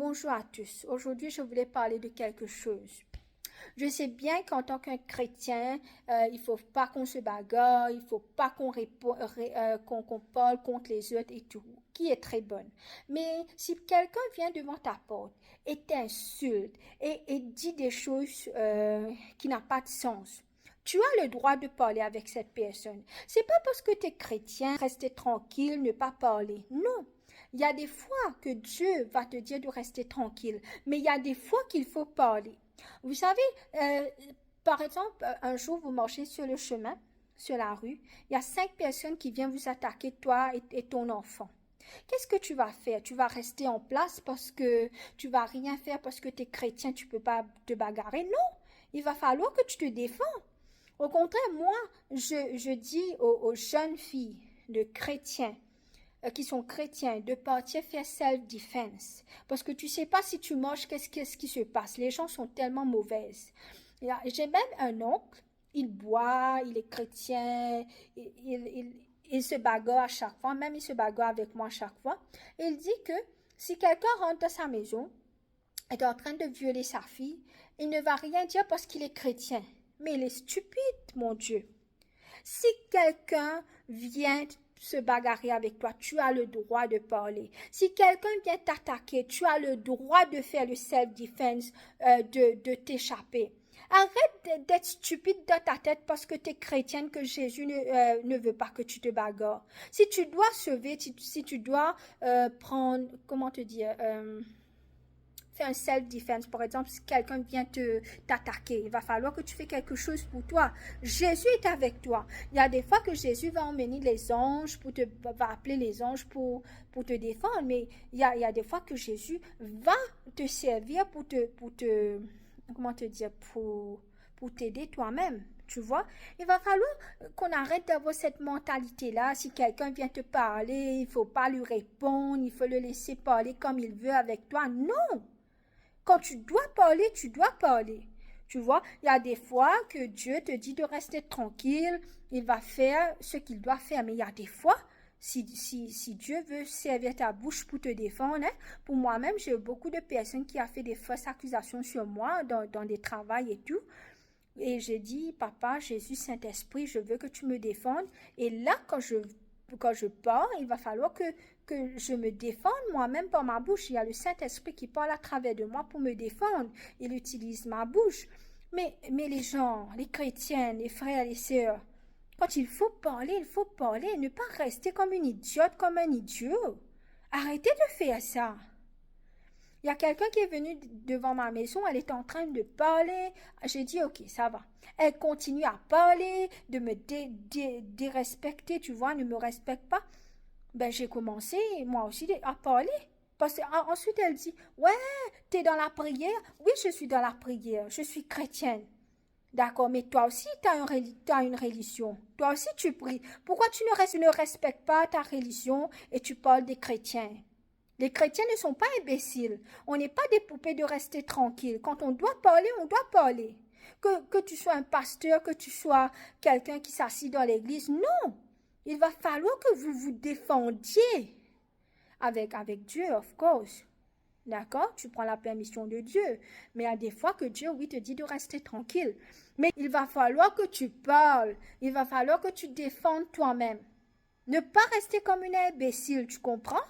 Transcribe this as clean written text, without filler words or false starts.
Bonjour à tous. Aujourd'hui, je voulais parler de quelque chose. Je sais bien qu'en tant qu'un chrétien, il ne faut pas qu'on se bagarre, il ne faut pas qu'on parle contre les autres et tout, qui est très bonne. Mais si quelqu'un vient devant ta porte et t'insulte et dit des choses qui n'ont pas de sens, tu as le droit de parler avec cette personne. C'est pas parce que tu es chrétien, rester tranquille, ne pas parler. Non. Il y a des fois que Dieu va te dire de rester tranquille, mais il y a des fois qu'il faut parler. Vous savez, euh, par exemple, un jour, vous marchez sur le chemin, sur la rue, il y a 5 personnes qui viennent vous attaquer, toi et ton enfant. Qu'est-ce que tu vas faire? Tu vas rester en place parce que tu vas rien faire parce que tu es chrétien, tu ne peux pas te bagarrer? Non, il va falloir que tu te défends. Au contraire, moi, je dis aux jeunes filles de chrétiens, qui sont chrétiens, de partir faire self-defense. Parce que tu ne sais pas si tu manges, qu'est-ce qui se passe. Les gens sont tellement mauvaises. J'ai même un oncle, il boit, il est chrétien, il se bagarre à chaque fois, même il se bagarre avec moi à chaque fois. Et il dit que si quelqu'un rentre dans sa maison et est en train de violer sa fille, il ne va rien dire parce qu'il est chrétien. Mais il est stupide, mon Dieu. Si quelqu'un vient se bagarrer avec toi, tu as le droit de parler. Si quelqu'un vient t'attaquer, tu as le droit de faire le self-defense, de t'échapper. Arrête d'être stupide dans ta tête parce que tu es chrétienne, que Jésus ne veut pas que tu te bagarres. Si tu dois sauver, si tu dois prendre, comment te dire, fais un self-defense. Par exemple, si quelqu'un vient t'attaquer, il va falloir que tu fais quelque chose pour toi. Jésus est avec toi. Il y a des fois que Jésus va emmener les anges, va appeler les anges pour te défendre, mais il y a des fois que Jésus va te servir comment te dire, pour t'aider toi-même. Tu vois, il va falloir qu'on arrête d'avoir cette mentalité-là. Si quelqu'un vient te parler, il ne faut pas lui répondre, il faut le laisser parler comme il veut avec toi. Non! Quand tu dois parler, tu dois parler. Tu vois, il y a des fois que Dieu te dit de rester tranquille, il va faire ce qu'il doit faire. Mais il y a des fois, si Dieu veut servir ta bouche pour te défendre, hein, pour moi-même, j'ai eu beaucoup de personnes qui ont fait des fausses accusations sur moi dans des travails et tout. Et j'ai dit, Papa, Jésus, Saint-Esprit, je veux que tu me défendes. Et là, quand je parle, il va falloir que je me défende moi-même par ma bouche. Il y a le Saint-Esprit qui parle à travers de moi pour me défendre. Il utilise ma bouche. Mais les gens, les chrétiens, les frères, les sœurs, quand il faut parler, il faut parler. Ne pas rester comme une idiote, comme un idiot. Arrêtez de faire ça. Il y a quelqu'un qui est venu devant ma maison, elle est en train de parler. J'ai dit, ok, ça va. Elle continue à parler, de me dérespecter, tu vois, ne me respecte pas. Ben, j'ai commencé, moi aussi, à parler. Parce qu'ensuite, elle dit, ouais, t'es dans la prière? Oui, je suis dans la prière, je suis chrétienne. D'accord, mais toi aussi, t'as une religion. Toi aussi, tu pries. Pourquoi tu ne respectes pas ta religion et tu parles des chrétiens? Les chrétiens ne sont pas imbéciles. On n'est pas des poupées de rester tranquille. Quand on doit parler, on doit parler. Que tu sois un pasteur, que tu sois quelqu'un qui s'assit dans l'église, non. Il va falloir que vous vous défendiez avec Dieu, of course. D'accord? Tu prends la permission de Dieu. Mais il y a des fois que Dieu, oui, te dit de rester tranquille. Mais il va falloir que tu parles. Il va falloir que tu défendes toi-même. Ne pas rester comme une imbécile, tu comprends?